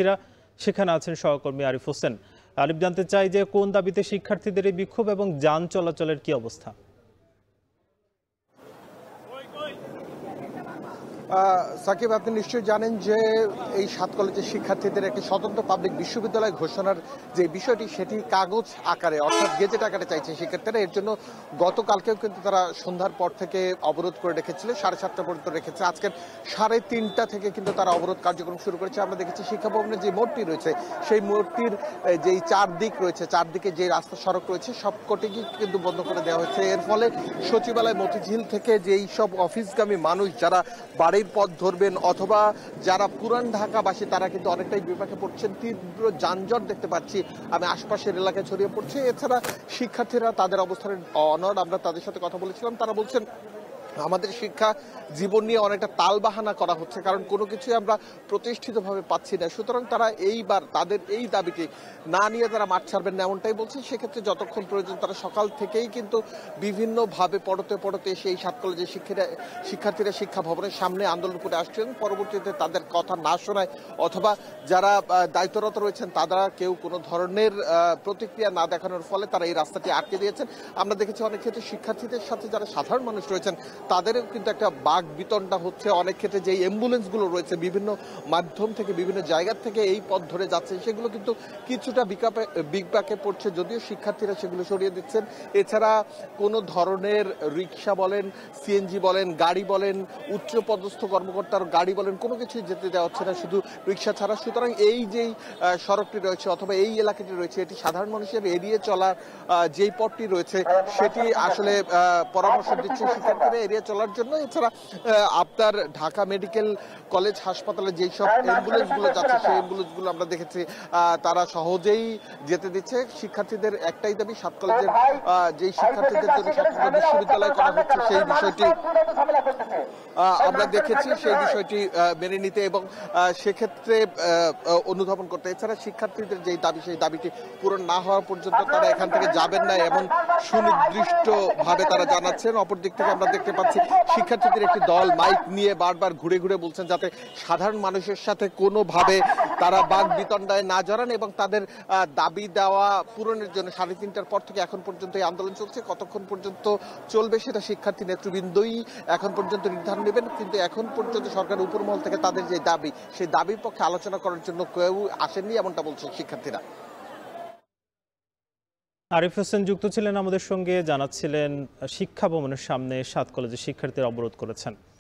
শিক্ষার্থীরা। সেখানে আছেন সহকর্মী আরিফ হোসেন। আরিফ, জানতে চাই যে কোন দাবিতে শিক্ষার্থীদের এই বিক্ষোভ এবং যান চলাচলের কি অবস্থা? সাকিব, আপনি নিশ্চয়ই জানেন যে এই 7 কলেজের শিক্ষার্থীদের একটি স্বতন্ত্র পাবলিক বিশ্ববিদ্যালয় ঘোষণার যে বিষয়টি, সেটি কাগজ আকারে অর্থাৎ গেজেট আকারে চাইছে শিক্ষার্থীরা। এর জন্য গতকালকেও কিন্তু তারা সন্ধ্যার পর থেকে অবরোধ করে রেখেছিল, 7:30 পর্যন্ত রেখেছে। আজকের 3:30 থেকে কিন্তু তারা অবরোধ কার্যক্রম শুরু করেছে। আমরা দেখেছি শিক্ষা ভবনের যে মোড়টি রয়েছে, সেই মোড়টির যেই চারদিক রয়েছে, চারদিকে যে রাস্তা সড়ক রয়েছে, সবকটিকে কিন্তু বন্ধ করে দেওয়া হয়েছে। এর ফলে সচিবালয়, মতিঝিল থেকে যেই সব অফিসগামী মানুষ যারা বাড়ির পথ ধরবেন অথবা যারা পুরান ঢাকাবাসী, তারা কিন্তু অনেকটাই বিপাকে পড়ছেন। তীব্র যানজট দেখতে পাচ্ছি আমি আশপাশের এলাকায় ছড়িয়ে পড়ছে। এছাড়া শিক্ষার্থীরা তাদের অবস্থানের অনড়। আমরা তাদের সাথে কথা বলেছিলাম, তারা বলছেন আমাদের শিক্ষা জীবন নিয়ে অনেকটা তালবাহানা করা হচ্ছে, কারণ কোনো কিছুই আমরা প্রতিষ্ঠিতভাবে পাচ্ছি না। সুতরাং তারা এইবার তাদের এই দাবিটি না নিয়ে তারা মাঠ ছাড়বেন না, এমনটাই বলছে। সেক্ষেত্রে যতক্ষণ প্রয়োজন তারা সকাল থেকেই কিন্তু বিভিন্নভাবে পড়তে পড়তে সেই 7 কলেজের শিক্ষার্থীরা শিক্ষা ভবনের সামনে আন্দোলন করে আসছেন। পরবর্তীতে তাদের কথা না শোনায় অথবা যারা দায়িত্বরত রয়েছেন তারা কেউ কোনো ধরনের প্রতিক্রিয়া না দেখানোর ফলে তারা এই রাস্তাটি আটকে দিয়েছেন। আমরা দেখেছি অনেক ক্ষেত্রে শিক্ষার্থীদের সাথে যারা সাধারণ মানুষ রয়েছেন তাদেরও কিন্তু একটা বাক বিতণ্ডা হচ্ছে। অনেক ক্ষেত্রে যে অ্যাম্বুলেন্সগুলো রয়েছে বিভিন্ন মাধ্যম থেকে, বিভিন্ন জায়গা থেকে এই পথ ধরে যাচ্ছে, সেগুলো কিন্তু কিছুটা বিপাকে পড়ছে, যদিও শিক্ষার্থীরা সেগুলো সরিয়ে দিচ্ছেন। এছাড়া কোনো ধরনের রিক্সা বলেন, সিএনজি বলেন, গাড়ি বলেন, উচ্চপদস্থ কর্মকর্তার গাড়ি বলেন, কোনো কিছুই যেতে দেওয়া হচ্ছে না, শুধু রিক্সা ছাড়া। সুতরাং এই যেই সড়কটি রয়েছে অথবা এই এলাকাটি রয়েছে, এটি সাধারণ মানুষের এড়িয়ে চলার যেই পথটি রয়েছে, সেটি আসলে পরামর্শ দিচ্ছে শিক্ষার্থীরা এড়িয়ে চলার জন্য। এছাড়া আপনার ঢাকা মেডিকেল কলেজ হাসপাতালে যেই সব অ্যাম্বুলেন্সগুলো যাচ্ছে, সেই অ্যাম্বুলেন্সগুলো আমরা দেখেছি তারা সহজেই যেতে দিচ্ছে। শিক্ষার্থীদের একটাই দাবি, 7 কলেজের যেই শিক্ষার্থীদের জন্য স্বতন্ত্র বিশ্ববিদ্যালয় করা হচ্ছে, সেই বিষয়টি আমরা দেখেছি, সেই বিষয়টি মেনে নিতে এবং সেক্ষেত্রে অনুধাবন করতে। এছাড়া শিক্ষার্থীদের যেই দাবি, সেই দাবিটি পূরণ না হওয়া পর্যন্ত তারা এখান থেকে যাবেন না, এমন সুনির্দিষ্ট ভাবে তারা জানাচ্ছেন। অপরদিক থেকে আমরা দেখতে পাচ্ছি শিক্ষার্থীদের একটি দল মাইক নিয়ে বারবার ঘুরে ঘুরে বলছেন যাতে সাধারণ মানুষের সাথে কোনোভাবে তারা বাক বিতণ্ডায় না জড়ান এবং তাদের দাবি দেওয়া পূরণের জন্য 3:30টার পর থেকে এখন পর্যন্ত এই আন্দোলন চলছে। কতক্ষণ পর্যন্ত চলবে সেটা শিক্ষার্থী নেতৃবৃন্দই এখন পর্যন্ত নির্ধারণ নেবেন। কিন্তু এখন পর্যন্ত সরকারের উপরমহল থেকে তাদের যে দাবি, সেই দাবির পক্ষে আলোচনা করার জন্য কেউ আসেননি, এমনটা বলছেন শিক্ষার্থীরা। আরিফ হোসেন যুক্ত ছিলেন আমাদের সঙ্গে, জানাচ্ছিলেন শিক্ষা ভবনের সামনে 7 কলেজের শিক্ষার্থীরা অবরোধ করেছেন।